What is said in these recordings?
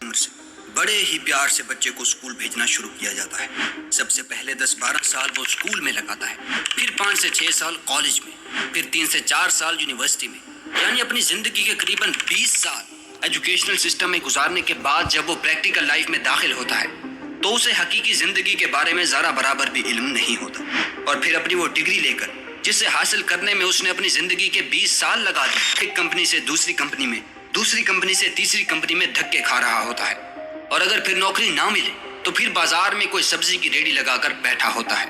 عمر سے بڑے ہی پیار سے بچے کو اسکول بھیجنا شروع کیا جاتا ہے۔ سب سے پہلے 10-12 سال وہ اسکول میں لگاتا ہے، پھر 5 سے 6 سال کالج میں، پھر 3 سے 4 سال یونیورسٹی میں، یعنی اپنی زندگی کے قریباً 20 سال ایجوکیشنل سسٹم میں گزارنے کے بعد جب وہ پریکٹیکل لائف میں داخل ہوتا ہے تو اسے حقیقی زندگی کے بارے میں ذرا برابر بھی علم نہیں ہوتا، اور پھر اپنی وہ ڈگری لے کر جسے حاصل کرنے میں اس نے اپنی زندگی کے 20 سال لگا دی، ایک کمپنی سے دوسری کمپنی میں، دوسری کمپنی سے تیسری کمپنی میں دھکے کھا رہا ہوتا ہے، اور اگر پھر نوکری نہ ملے تو پھر بازار میں کوئی سبزی کی ریڑھی لگا کر بیٹھا ہوتا ہے۔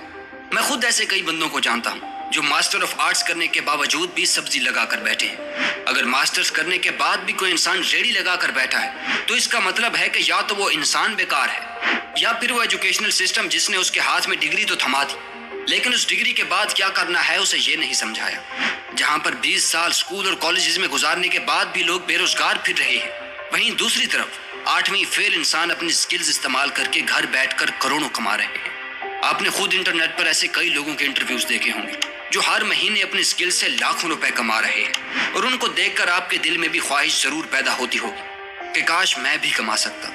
میں خود ایسے کئی بندوں کو جانتا ہوں جو ماسٹر آف آرٹس کرنے کے باوجود بھی سبزی لگا کر بیٹھے ہیں۔ اگر ماسٹرز کرنے کے بعد بھی کوئی انسان ریڑھی لگا کر بیٹھا ہے تو اس کا مطلب ہے کہ یا تو وہ انسان بیکار ہے یا پھر وہ ایجوکیشنل سسٹم جس نے اس کے ہاتھ میں ڈگری تو تھما دی لیکن اس ڈگری کے بعد کیا کرنا ہے اسے یہ نہیں سمجھایا۔ جہاں پر 20 سال اسکول اور کالجز میں گزارنے کے بعد بھی لوگ بے روزگار پھر رہے ہیں، وہیں دوسری طرف 8ویں فیل انسان اپنی سکلز استعمال کر کے گھر بیٹھ کر کروڑوں کما رہے ہیں۔ آپ نے خود انٹرنیٹ پر ایسے کئی لوگوں کے انٹرویوز دیکھے ہوں گے جو ہر مہینے اپنی سکلز سے لاکھوں روپے کما رہے ہیں، اور ان کو دیکھ کر آپ کے دل میں بھی خواہش ضرور پیدا ہوتی ہوگی کہ کاش میں بھی کما سکتا۔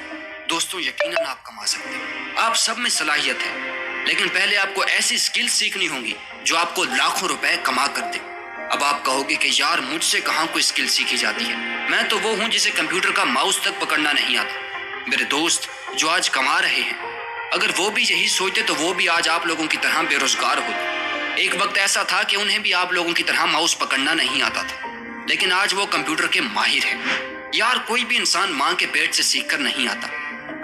دوستوں، یقیناً آپ کما سکتے ہیں، آپ سب میں صلاحیت ہے، لیکن پہلے آپ کو ایسی سکلز سیکھنی ہوں گی جو آپ کو لاکھوں روپے کما کر دے۔ اب آپ کہو گے کہ یار مجھ سے کہاں کوئی سکل سیکھی جاتی ہے، میں تو وہ ہوں جسے کمپیوٹر کا ماؤس تک پکڑنا نہیں آتا۔ میرے دوست جو آج کما رہے ہیں، اگر وہ بھی یہی سوچتے تو وہ بھی آج آپ لوگوں کی طرح بے روزگار ہوتے۔ ایک وقت ایسا تھا کہ انہیں بھی آپ لوگوں کی طرح ماؤس پکڑنا نہیں آتا تھا، لیکن آج وہ کمپیوٹر کے ماہر ہیں۔ یار کوئی بھی انسان ماں کے پیٹ سے سیکھ کر نہیں آتا۔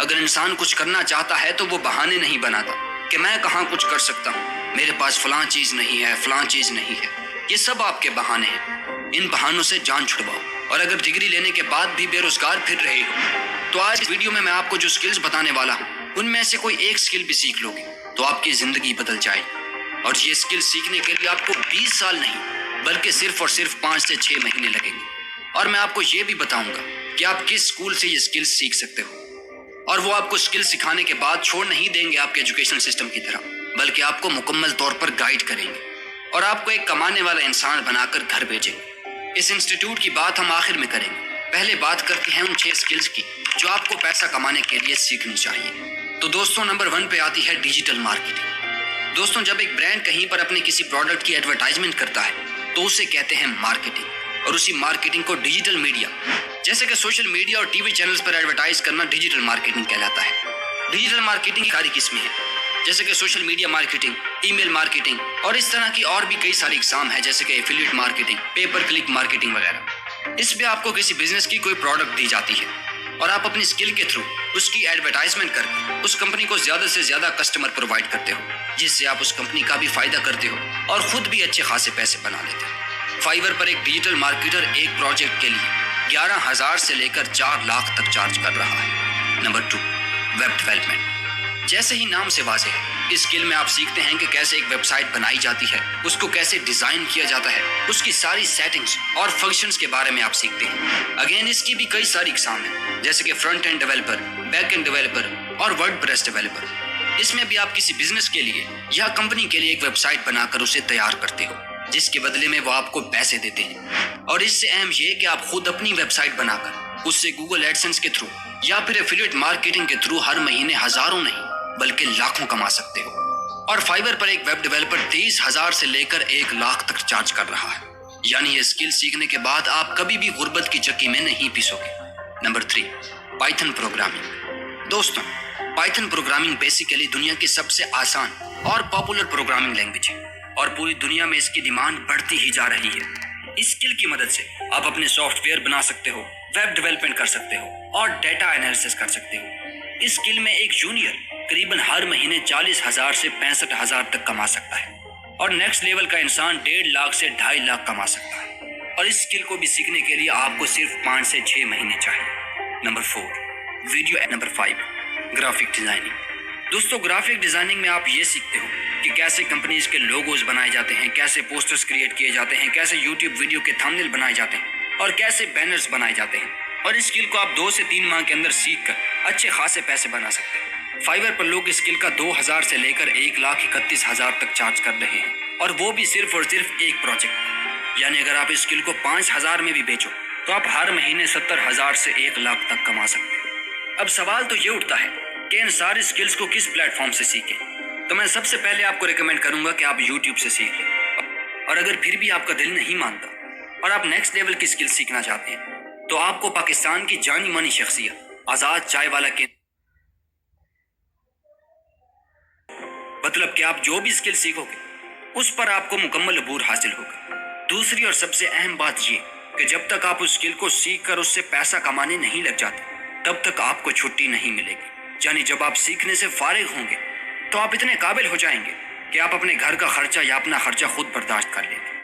اگر انسان کچھ کرنا چاہتا ہے تو وہ بہانے نہیں بناتا کہ میں کہاں کچھ کر سکتا ہوں، میرے پاس فلاں چیز نہیں ہے، فلاں چیز نہیں ہے۔ یہ سب آپ کے بہانے ہیں، ان بہانوں سے جان چھڑواؤ۔ اور اگر ڈگری لینے کے بعد بھی بے روزگار پھر رہے ہو تو آج ویڈیو میں آپ کو جو سکلز بتانے والا ہوں ان میں سے کوئی ایک سکل بھی سیکھ لو گے تو آپ کی زندگی بدل جائے گی۔ اور یہ سکل سیکھنے کے لیے آپ کو 20 سال نہیں بلکہ صرف اور صرف 5 سے 6 مہینے لگیں گے۔ اور میں آپ کو یہ بھی بتاؤں گا کہ آپ کس اسکول سے یہ سکل سیکھ سکتے ہو، اور وہ آپ کو سکل سکھانے کے بعد چھوڑ نہیں دیں گے آپ کے ایجوکیشن سسٹم کی طرح، بلکہ آپ کو مکمل طور پر گائیڈ کریں گے اور آپ کو ایک کمانے والا انسان بنا کر گھر بھیجیں گے۔ اس انسٹیٹیوٹ کی بات ہم آخر میں کریں گے، پہلے بات کرتے ہیں ان 6 سکلز کی جو آپ کو پیسہ کمانے کے لیے سیکھنی چاہیے۔ تو دوستوں، نمبر 1 پہ آتی ہے ڈیجیٹل مارکیٹنگ۔ دوستوں، جب ایک برانڈ کہیں پر اپنے کسی پروڈکٹ کی ایڈورٹائزمنٹ کرتا ہے تو اسے کہتے ہیں مارکیٹنگ، اور اسی مارکیٹنگ کو ڈیجیٹل میڈیا جیسے کہ سوشل میڈیا اور ٹی وی چینلز پر ایڈورٹائز کرنا ڈیجیٹل مارکیٹنگ کہلاتا ہے۔ ڈیجیٹل مارکیٹنگ کی ساری قسمیں ہیں جیسے کہ سوشل میڈیا مارکیٹنگ، ای میل مارکیٹنگ، اور اس طرح کی اور بھی کئی ساری اقسام ہیں جیسے کہ ایفیلیٹ مارکیٹنگ، پے پر کلک مارکیٹنگ وغیرہ۔ اس میں آپ کو کسی بزنس کی کوئی پروڈکٹ دی جاتی ہے اور آپ اپنی سکل کے تھرو اس کی ایڈورٹائزمنٹ کر کے اس کمپنی کو زیادہ سے زیادہ کسٹمر پرووائڈ کرتے ہو، جس سے آپ اس کمپنی کا بھی فائدہ کرتے ہو اور خود بھی اچھے خاصے پیسے بنا لیتے ہو۔ فائیور پر ایک ڈیجیٹل مارکیٹر ایک پروجیکٹ کے لیے 11,000 سے لے کر 4 لاکھ تک چارج کر رہا ہے۔ Number 2، web development. جیسے ہی نام سے واضح ہے، اس اسکل میں آپ سیکھتے ہیں کہ کیسے ایک ویب سائٹ بنائی جاتی ہے، اس کو کیسے ڈیزائن کیا جاتا ہے، اس کی ساری سیٹنگز اور فنکشنز کے بارے میں آپ سیکھتے ہیں۔ اگین اس کی بھی کئی ساری اقسام ہیں جیسے کہ front end developer, back and developer اور ورڈ پریس ڈیولپر۔ اس میں بھی آپ کسی بزنس کے لیے یا کمپنی کے لیے ایک ویب سائٹ بنا کر اسے تیار کرتے ہو، جس کے بدلے میں وہ آپ کو پیسے دیتے ہیں۔ اور اس سے اہم یہ کہ آپ خود اپنی ویب سائٹ بنا کر اس سے گوگل ایڈسنس کے تھرو یا پھر ایفیلیٹ مارکیٹنگ کے تھرو ہر مہینے ہزاروں نہیں بلکہ لاکھوں کما سکتے ہو۔ اور فائیور پر ایک ویب ڈیولپر 23,000 سے لے کر 1 لاکھ تک چارج کر رہا ہے، یعنی یہ سکل سیکھنے کے بعد آپ کبھی بھی غربت کی چکی میں نہیں پیسو گے۔ Number 3، Python programming. دوستوں، پائتھن پروگرامنگ بیسیکلی دنیا کی سب سے آسان اور پاپولر پروگرامنگ لینگویج ہے، اور پوری دنیا میں اس کی ڈیمانڈ بڑھتی ہی جا رہی ہے۔ اس سکل کی مدد سے آپ اپنے سافٹ ویئر بنا سکتے ہو، ویب ڈیولپمنٹ کر سکتے ہو اور ڈیٹا انالیسس کر سکتے ہو۔ اس سکل میں ایک جونیئر قریباً ہر مہینے 40,000 سے 65,000 تک کما سکتا ہے، اور نیکسٹ لیول کا انسان 1.5 لاکھ سے 2.5 لاکھ کما سکتا ہے۔ اور اس سکل کو بھی سیکھنے کے لیے آپ کو صرف 5 سے 6 مہینے چاہیے۔ Number 4، video. Number 5، graphic designing. دوستوں، گرافک ڈیزائننگ میں آپ یہ سیکھتے ہو کہ کیسے کمپنیز کے لوگوز بنائے جاتے ہیں، کیسے پوسٹرز کریٹ کیے جاتے ہیں، کیسے یوٹیوب ویڈیو کے تھمبنیل بنائے جاتے ہیں اور کیسے بینرز بنائے جاتے ہیں۔ اور اس سکل کو آپ 2 سے 3 ماہ کے اندر سیکھ کر اچھے خاصے پیسے بنا سکتے ہیں۔ فائیور پر لوگ اس سکل کا 2,000 سے لے کر 1,31,000 تک چارج کر رہے ہیں، اور وہ بھی صرف اور صرف ایک پروجیکٹ۔ یعنی اگر آپ اس سکل کو 5,000 میں بھی بیچو تو آپ ہر مہینے 70,000 سے 1 لاکھ تک کما سکتے ہیں۔ اب سوال تو یہ اٹھتا ہے کہ ان ساری سکلز کو کس پلیٹ فارم سے سیکھیں؟ تو میں سب سے پہلے آپ کو ریکمینڈ کروں گا کہ آپ یوٹیوب سے سیکھ لیں، اور اگر پھر بھی آپ کا دل نہیں مانتا اور آپ نیکسٹ لیول کی سکل سیکھنا چاہتے ہیں تو آپ کو پاکستان کی جانی مانی شخصیت آزاد چائے والا کے مطلب کہ آپ جو بھی سکل سیکھو گے اس پر آپ کو مکمل عبور حاصل ہوگا۔ دوسری اور سب سے اہم بات یہ کہ جب تک آپ اس سکل کو سیکھ کر اس سے پیسہ کمانے نہیں لگ جاتے تب تک آپ کو چھٹی نہیں ملے گی، یعنی جب آپ سیکھنے سے فارغ ہوں گے تو آپ اتنے قابل ہو جائیں گے کہ آپ اپنے گھر کا خرچہ یا اپنا خرچہ خود برداشت کر لیں گے۔